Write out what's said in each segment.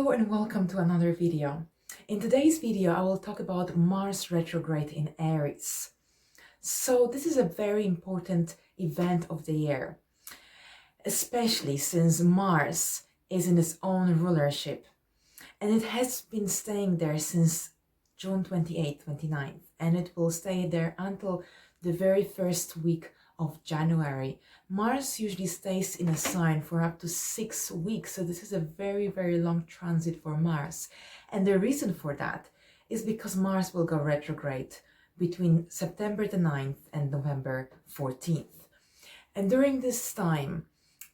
Hello and welcome to another video. In today's video, I will talk about Mars retrograde in Aries. So this is a very important event of the year, especially since Mars is in its own rulership and it has been staying there since June 28th, 29th, and it will stay there until the very first week of January. Mars usually stays in a sign for up to 6 weeks, so this is a very, very long transit for Mars. And the reason for that is because Mars will go retrograde between September the 9th and November 14th. And during this time,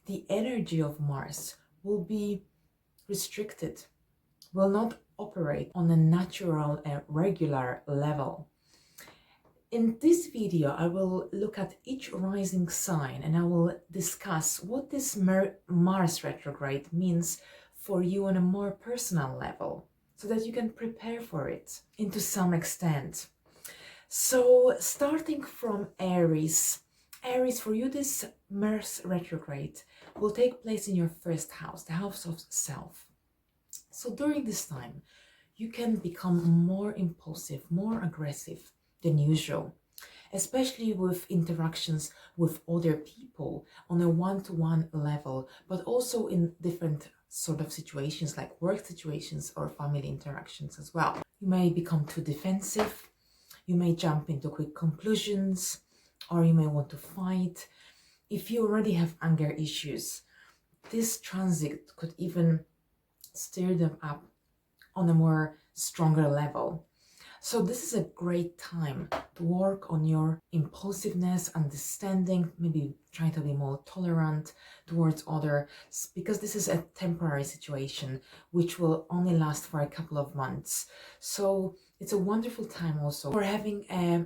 the energy of Mars will be restricted, will not operate on a natural and regular level. In this video, I will look at each rising sign and I will discuss what this Mars retrograde means for you on a more personal level so that you can prepare for it to some extent. So starting from Aries, for you this Mars retrograde will take place in your first house, the house of self. So during this time, you can become more impulsive, more aggressive than usual, especially with interactions with other people on a one-to-one level, but also in different sort of situations like work situations or family interactions as well. You may become too defensive, you may jump into quick conclusions, or you may want to fight. If you already have anger issues, this transit could even stir them up on a more stronger level. So this is a great time to work on your impulsiveness, understanding, maybe try to be more tolerant towards others, because this is a temporary situation which will only last for a couple of months. So it's a wonderful time also for having a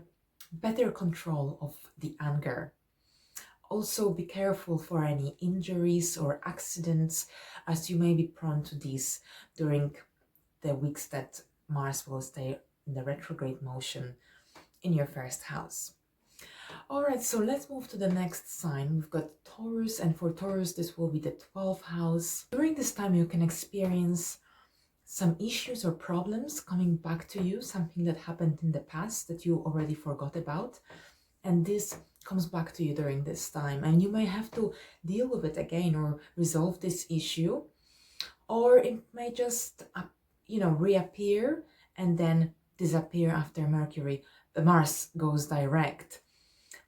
better control of the anger. Also be careful for any injuries or accidents, as you may be prone to these during the weeks that Mars will stay in the retrograde motion in your first house. All right, so let's move to the next sign. We've got Taurus, and for Taurus, this will be the 12th house. During this time, you can experience some issues or problems coming back to you, something that happened in the past that you already forgot about. And this comes back to you during this time, and you may have to deal with it again or resolve this issue, or it may just, reappear and then disappear after Mars goes direct.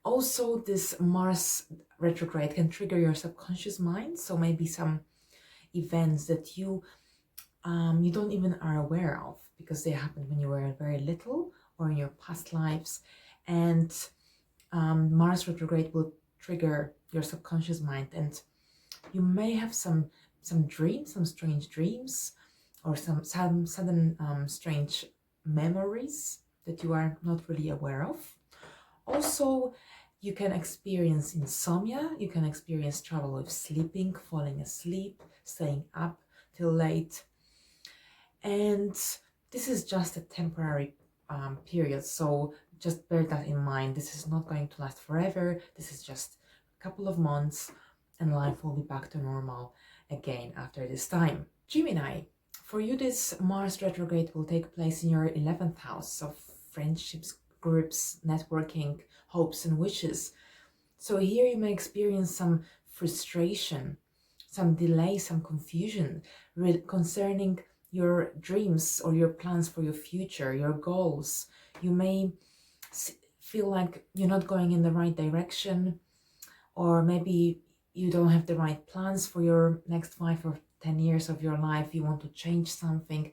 Also, this Mars retrograde can trigger your subconscious mind, so maybe some events that you don't even are aware of because they happened when you were very little or in your past lives, and Mars retrograde will trigger your subconscious mind, and you may have some dreams, some strange dreams, or some sudden strange memories that you are not really aware of. Also, you can experience insomnia, you can experience trouble with sleeping, falling asleep, staying up till late. And this is just a temporary period, so just bear that in mind. This is not going to last forever. This is just a couple of months and life will be back to normal again after this time. Gemini, for you this Mars retrograde will take place in your 11th house of friendships, groups, networking, hopes and wishes. So here you may experience some frustration, some delay, some confusion concerning your dreams or your plans for your future, your goals. You may feel like you're not going in the right direction, or maybe you don't have the right plans for your next 5 or 10 years of your life. You want to change something.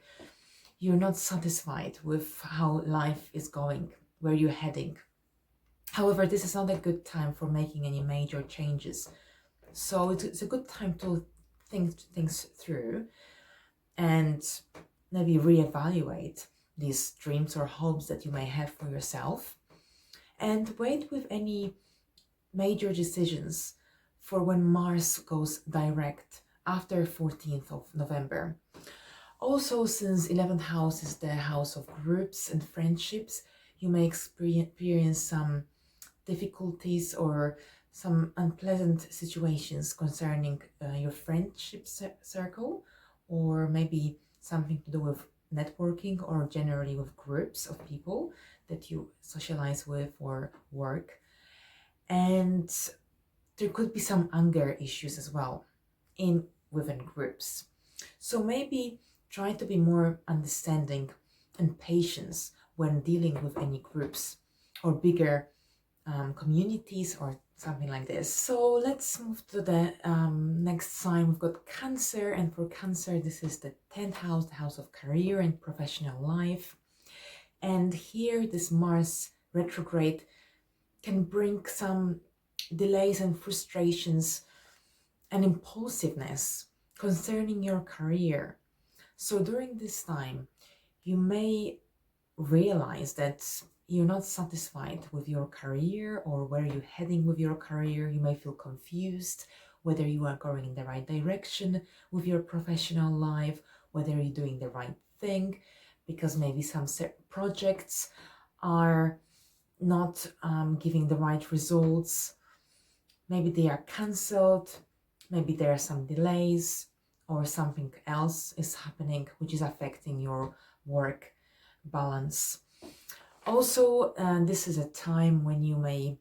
You're not satisfied with how life is going, where you're heading. However, this is not a good time for making any major changes. So it's a good time to think things through and maybe reevaluate these dreams or hopes that you may have for yourself, and wait with any major decisions for when Mars goes direct after 14th of November. Also, since 11th house is the house of groups and friendships, you may experience some difficulties or some unpleasant situations concerning your friendship circle, or maybe something to do with networking or generally with groups of people that you socialize with or work. And there could be some anger issues as well within groups. So maybe try to be more understanding and patient when dealing with any groups or bigger communities or something like this. So let's move to the next sign. We've got Cancer, and for Cancer, this is the 10th house, the house of career and professional life. And here, this Mars retrograde can bring some delays and frustrations and impulsiveness concerning your career. So during this time, you may realize that you're not satisfied with your career or where you're heading with your career. You may feel confused whether you are going in the right direction with your professional life, whether you're doing the right thing, because maybe some projects are not giving the right results. Maybe they are cancelled, maybe there are some delays, or something else is happening which is affecting your work balance. Also, this is a time when you may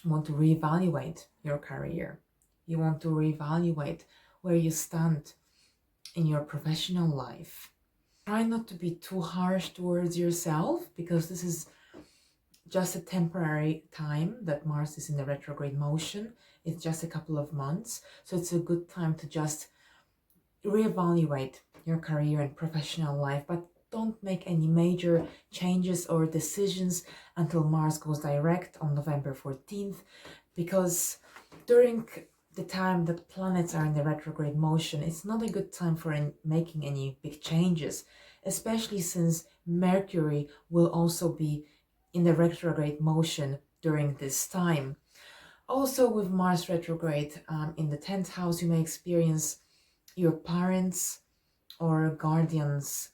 want to reevaluate your career. You want to reevaluate where you stand in your professional life. Try not to be too harsh towards yourself, because this is just a temporary time that Mars is in the retrograde motion. It's just a couple of months. So it's a good time to just reevaluate your career and professional life, but don't make any major changes or decisions until Mars goes direct on November 14th, because during the time that planets are in the retrograde motion, it's not a good time for making any big changes, especially since Mercury will also be in the retrograde motion during this time. Also, with Mars retrograde in the 10th house, you may experience your parents or guardians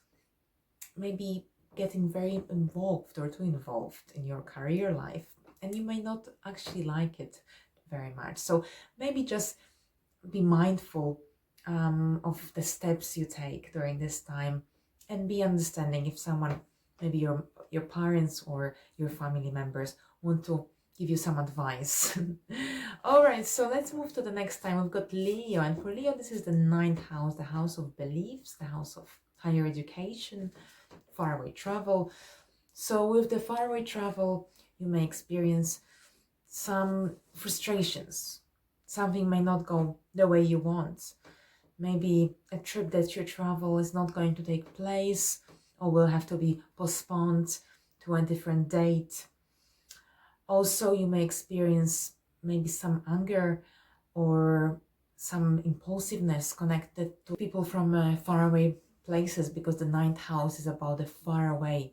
maybe getting very involved or too involved in your career life, and you may not actually like it very much. So maybe just be mindful of the steps you take during this time, and be understanding if someone, maybe your parents or your family members, want to give you some advice. All right, so let's move to the next time. We've got Leo, and for Leo, this is the 9th house, the house of beliefs, the house of higher education, faraway travel. So with the faraway travel, you may experience some frustrations. Something may not go the way you want. Maybe a trip that you travel is not going to take place, or will have to be postponed to a different date. Also, you may experience maybe some anger or some impulsiveness connected to people from faraway places, because the 9th house is about the faraway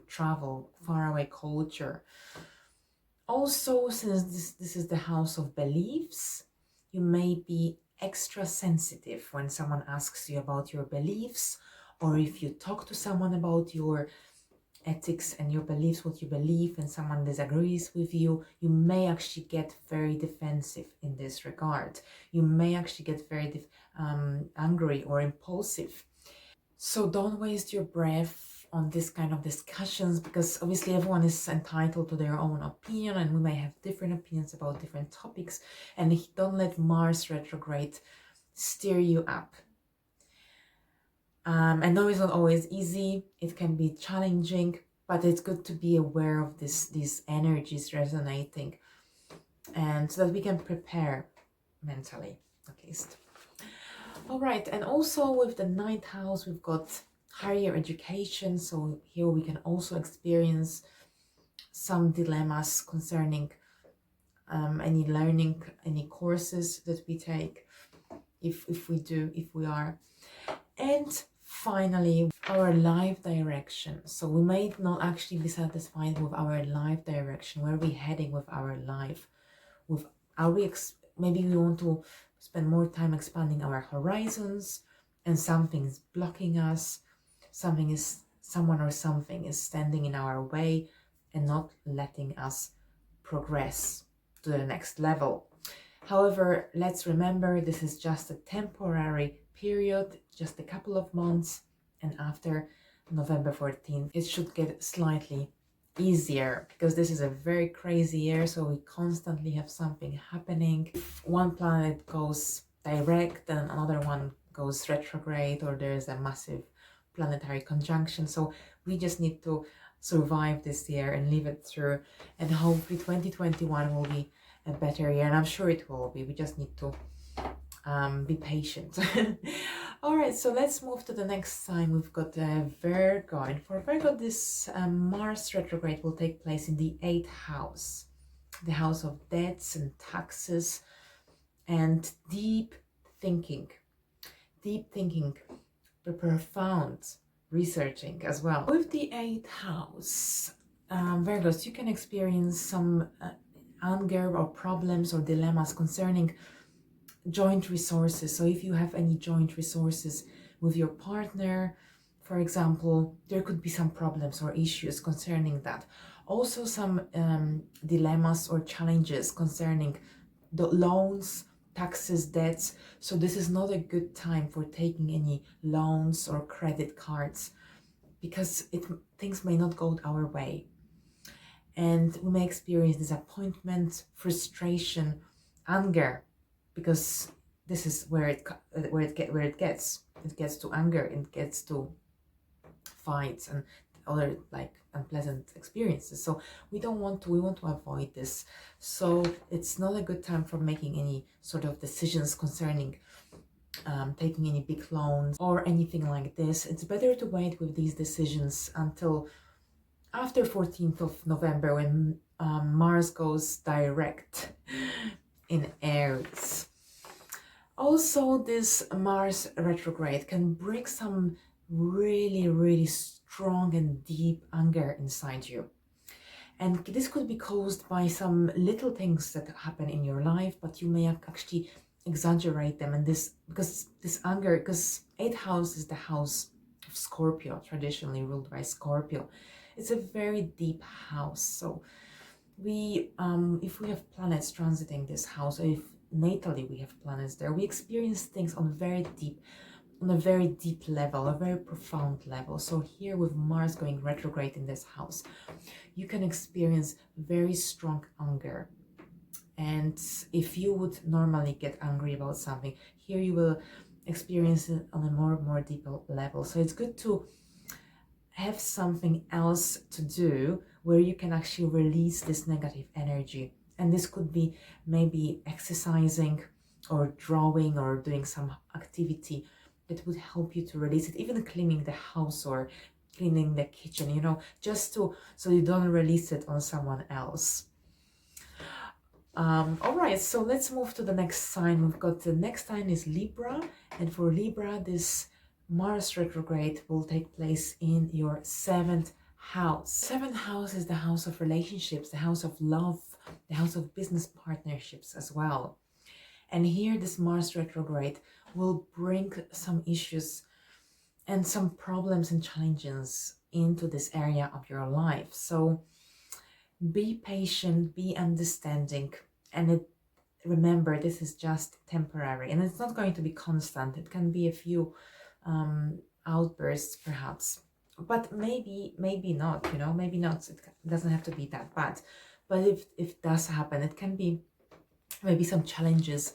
travel, faraway culture. Also, since this is the house of beliefs, you may be extra sensitive when someone asks you about your beliefs, or if you talk to someone about your ethics and your beliefs, what you believe, and someone disagrees with you, you may actually get very defensive in this regard. You may actually get very angry or impulsive. So don't waste your breath on this kind of discussions, because obviously everyone is entitled to their own opinion, and we may have different opinions about different topics, and don't let Mars retrograde steer you up. I know it's not always easy, it can be challenging, but it's good to be aware of these energies resonating, and so that we can prepare mentally at least. All right, and also with the 9th house, we've got higher education. So here we can also experience some dilemmas concerning any learning, any courses that we take, if we are. And finally, our life direction. So we may not actually be satisfied with our life direction. Where are we heading with our life? Maybe we want to spend more time expanding our horizons, and something is blocking us. Someone or something is standing in our way and not letting us progress to the next level. However, let's remember, this is just a temporary period, just a couple of months, and after November 14th, it should get slightly easier, because this is a very crazy year, so we constantly have something happening. If one planet goes direct, then another one goes retrograde, or there's a massive planetary conjunction. So we just need to survive this year and live it through, and hopefully 2021 will be a better year, and I'm sure it will be. We just need to be patient. All right, so let's move to the next sign. We've got Virgo, and for Virgo, this Mars retrograde will take place in the 8th house, the house of debts and taxes and deep thinking, the profound researching as well. With the 8th house, Virgos, you can experience some anger or problems or dilemmas concerning joint resources. So if you have any joint resources with your partner, for example, there could be some problems or issues concerning that. Also some dilemmas or challenges concerning the loans, taxes, debts. So this is not a good time for taking any loans or credit cards, because things may not go our way, and we may experience disappointment, frustration, anger, because this is where it gets to anger, it gets to fights and other like unpleasant experiences. So we want to avoid this. So it's not a good time for making any sort of decisions concerning taking any big loans or anything like this. It's better to wait with these decisions until after 14th of November, when Mars goes direct in Aries. Also, this Mars retrograde can bring some really strong and deep anger inside you. And this could be caused by some little things that happen in your life, but you may actually exaggerate them. And this, because this anger, because 8th house is the house of Scorpio, traditionally ruled by Scorpio. It's a very deep house. So we, if we have planets transiting this house, or if natally we have planets there, we experience things on a very deep level, a very profound level. So here with Mars going retrograde in this house, you can experience very strong anger. And if you would normally get angry about something, here you will experience it on a more deeper level. So it's good to have something else to do where you can actually release this negative energy. And this could be maybe exercising or drawing or doing some activity that would help you to release it, even cleaning the house or cleaning the kitchen, you know, just so you don't release it on someone else. All right, so let's move to the next sign. We've got the next sign is Libra, and for Libra, this Mars retrograde will take place in your 7th house. 7th house is the house of relationships, the house of love, the house of business partnerships as well. And here this Mars retrograde will bring some issues and some problems and challenges into this area of your life. So be patient, be understanding, and remember, this is just temporary, and it's not going to be constant. It can be a few outbursts perhaps, but maybe not, you know, maybe not. It doesn't have to be that bad, but if it does happen, it can be maybe some challenges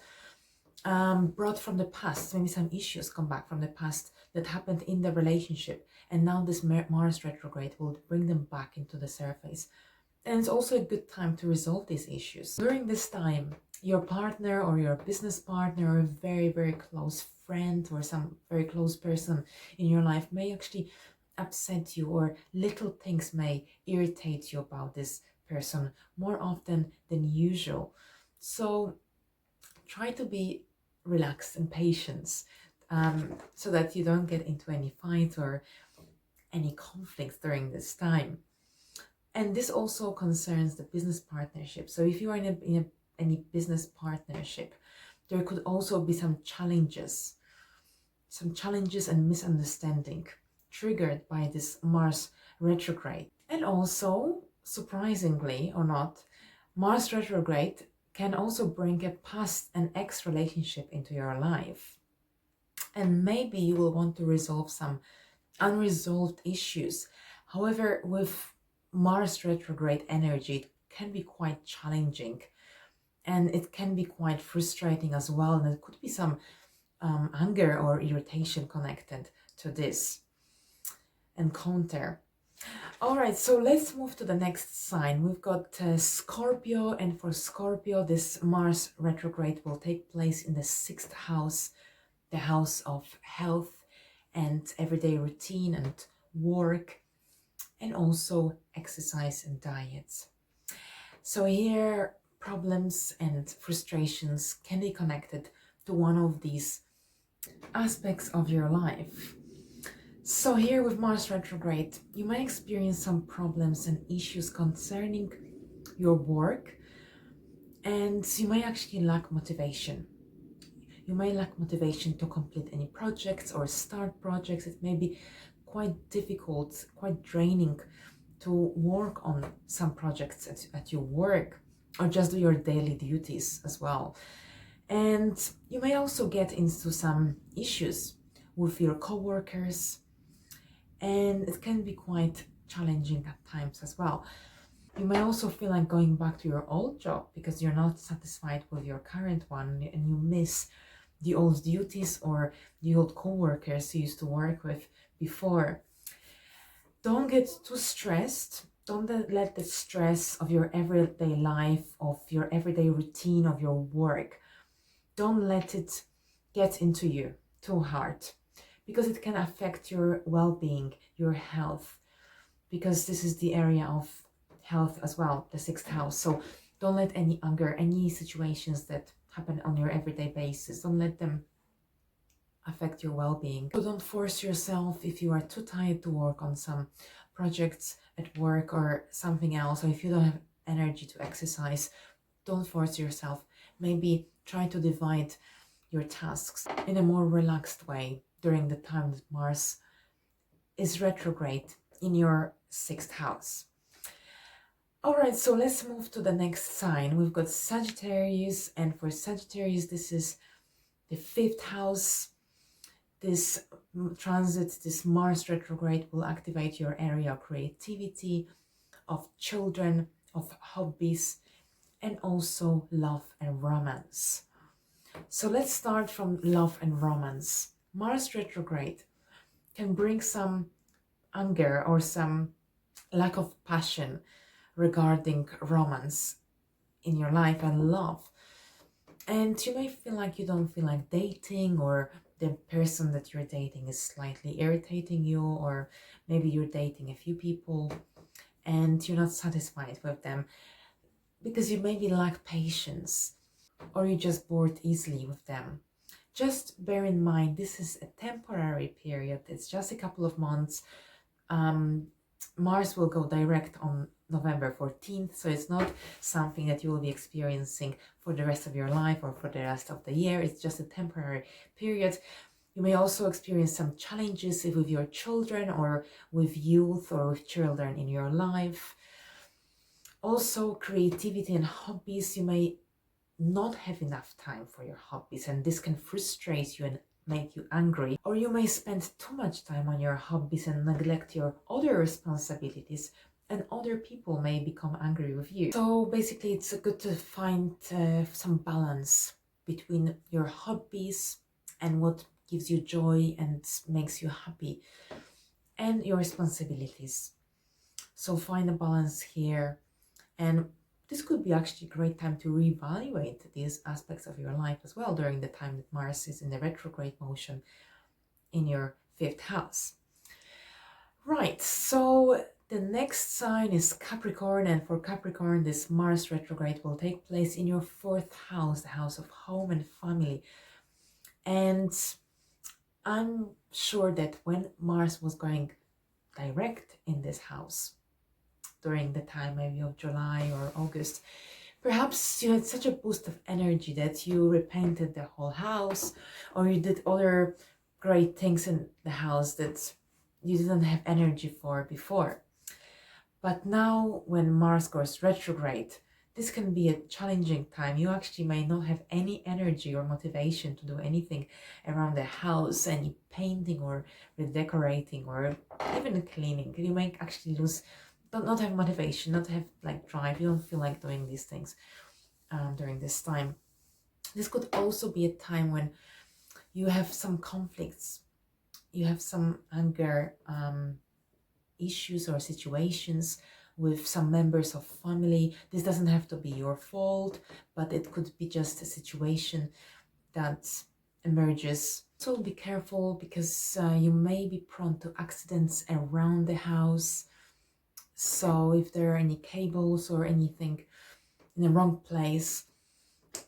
brought from the past. Maybe some issues come back from the past that happened in the relationship, and now this Mars retrograde will bring them back into the surface. And it's also a good time to resolve these issues. During this time, your partner or your business partner or a very close friend or some very close person in your life may actually upset you, or little things may irritate you about this person more often than usual. So try to be relaxed and patient, so that you don't get into any fights or any conflicts during this time. And this also concerns the business partnership. So if you are in any business partnership, there could also be some challenges and misunderstanding triggered by this Mars retrograde. And also, surprisingly or not, Mars retrograde can also bring a past and ex relationship into your life. and maybe you will want to resolve some unresolved issues. However, with Mars retrograde energy, it can be quite challenging, and it can be quite frustrating as well, and there could be some anger or irritation connected to this encounter. All right, so let's move to the next sign. We've got Scorpio, and for Scorpio, this Mars retrograde will take place in the 6th house, the house of health and everyday routine and work, and also exercise and diets. So here, problems and frustrations can be connected to one of these aspects of your life. So here with Mars retrograde, you might experience some problems and issues concerning your work, and you may actually lack motivation. You may lack motivation to complete any projects or start projects. It may be quite difficult, quite draining to work on some projects at your work, or just do your daily duties as well. And you may also get into some issues with your co-workers, and it can be quite challenging at times as well. You may also feel like going back to your old job because you're not satisfied with your current one, and you miss the old duties or the old co-workers you used to work with before. Don't get too stressed. Don't let the stress of your everyday life, of your everyday routine, of your work, don't let it get into you too hard, because it can affect your well-being, your health, because this is the area of health as well, the 6th house. So don't let any anger, any situations that happen on your everyday basis, don't let them affect your well-being. So don't force yourself if you are too tired to work on some projects at work or something else, or if you don't have energy to exercise, don't force yourself. Maybe try to divide your tasks in a more relaxed way during the time that Mars is retrograde in your 6th house. All right, so let's move to the next sign. We've got Sagittarius, and for Sagittarius, this is the 5th house. This transit, this Mars retrograde, will activate your area of creativity, of children, of hobbies, and also love and romance. So let's start from love and romance. Mars retrograde can bring some anger or some lack of passion regarding romance in your life and love. And you may feel like you don't feel like dating, or the person that you're dating is slightly irritating you, or maybe you're dating a few people and you're not satisfied with them because you maybe lack patience, or you just bored easily with them. Just bear in mind, this is a temporary period. It's just a couple of months. Mars will go direct on November 14th, so it's not something that you will be experiencing for the rest of your life or for the rest of the year. It's just a temporary period. You may also experience some challenges with your children, or with youth, or with children in your life. Also, creativity and hobbies. You may not have enough time for your hobbies, and this can frustrate you and make you angry. Or you may spend too much time on your hobbies and neglect your other responsibilities, and other people may become angry with you. So basically, it's good to find some balance between your hobbies and what gives you joy and makes you happy, and your responsibilities. So find a balance here, and this could be actually a great time to reevaluate these aspects of your life as well during the time that Mars is in the retrograde motion in your 5th house. Right, so the next sign is Capricorn, and for Capricorn, this Mars retrograde will take place in your 4th house, the house of home and family. And I'm sure that when Mars was going direct in this house, during the time maybe of July or August, perhaps you had such a boost of energy that you repainted the whole house, or you did other great things in the house that you didn't have energy for before. But now when Mars goes retrograde, this can be a challenging time. You actually may not have any energy or motivation to do anything around the house, any painting or redecorating or even cleaning. You may actually lose, not have motivation, not have like drive. You don't feel like doing these things during this time. This could also be a time when you have some conflicts, you have some anger issues or situations with some members of family. This doesn't have to be your fault, but it could be just a situation that emerges. So be careful, because you may be prone to accidents around the house. So if there are any cables or anything in the wrong place,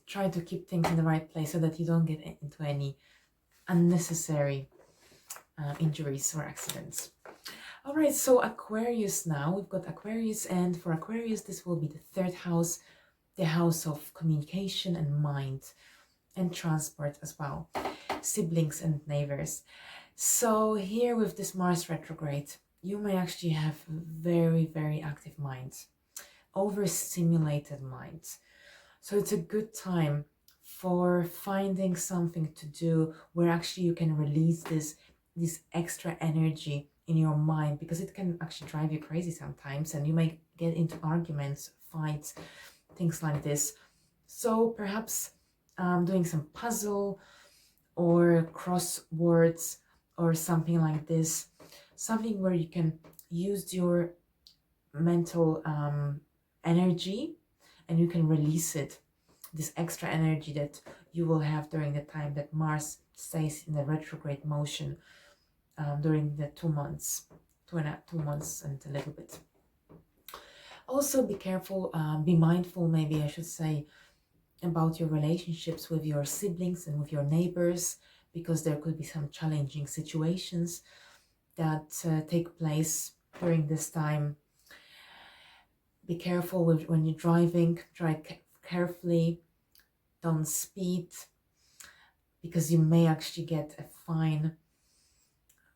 try to keep things in the right place so that you don't get into any unnecessary injuries or accidents. All right, so Aquarius now. We've got Aquarius, and for Aquarius, this will be the third house, the house of communication and mind and transport as well, siblings and neighbors. So here with this Mars retrograde, you may actually have very, very active minds, overstimulated minds. So it's a good time for finding something to do where actually you can release this extra energy in your mind, because it can actually drive you crazy sometimes, and you may get into arguments, fights, things like this. So perhaps doing some puzzle or crosswords or something like this, something where you can use your mental energy and you can release it, this extra energy that you will have during the time that Mars stays in the retrograde motion during the 2 months, 2 months and a little bit. Also be careful, be mindful, maybe I should say, about your relationships with your siblings and with your neighbors, because there could be some challenging situations that take place during this time. Be careful when you're driving, drive carefully, don't speed, because you may actually get a fine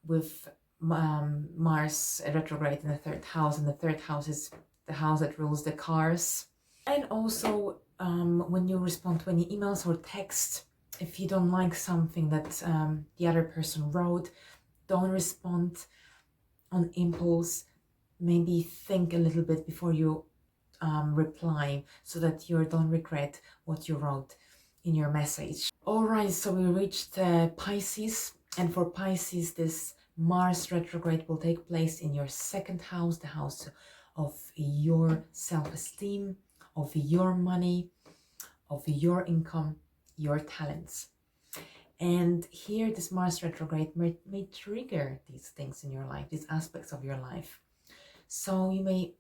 with Mars retrograde in the third house, and the third house is the house that rules the cars. And also when you respond to any emails or text, if you don't like something that the other person wrote, don't respond on impulse. Maybe think a little bit before you reply, so that you don't regret what you wrote in your message. All right, so we reached Pisces, and for Pisces, this Mars retrograde will take place in your second house, the house of your self-esteem, of your money, of your income, your talents. And here this Mars retrograde may trigger these things in your life, these aspects of your life. So you may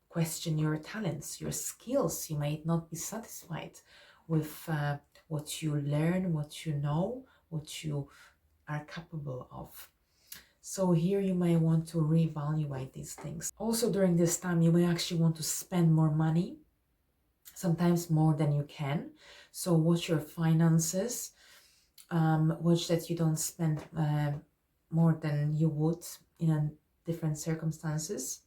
question your talents, your skills. You may not be satisfied with what you learn, what you know, what you are capable of. So here you may want to reevaluate these things. Also during this time, you may actually want to spend more money, sometimes more than you can. So watch your finances, watch that you don't spend more than you would in different circumstances.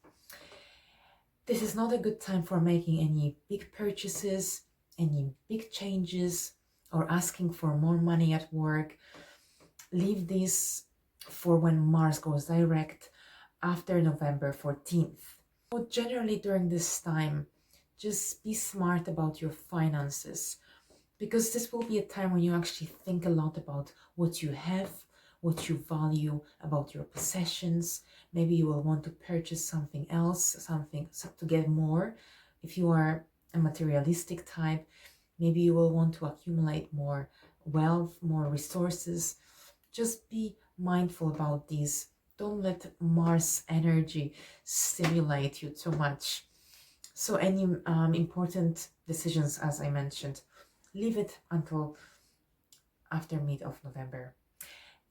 This is not a good time for making any big purchases, any big changes, or asking for more money at work. Leave these for when Mars goes direct after November 14th. So generally during this time, just be smart about your finances, because this will be a time when you actually think a lot about what you have, what you value, about your possessions. Maybe you will want to purchase something else, something to get more. If you are a materialistic type, maybe you will want to accumulate more wealth, more resources. Just be mindful about these. Don't let Mars energy stimulate you too much. So any important decisions, as I mentioned, leave it until after mid of November.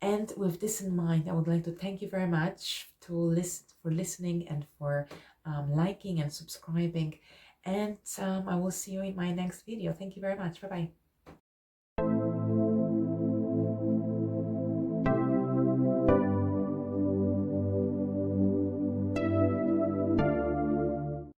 And with this in mind, I would like to thank you very much for listening and for liking and subscribing. And I will see you in my next video. Thank you very much. Bye-bye.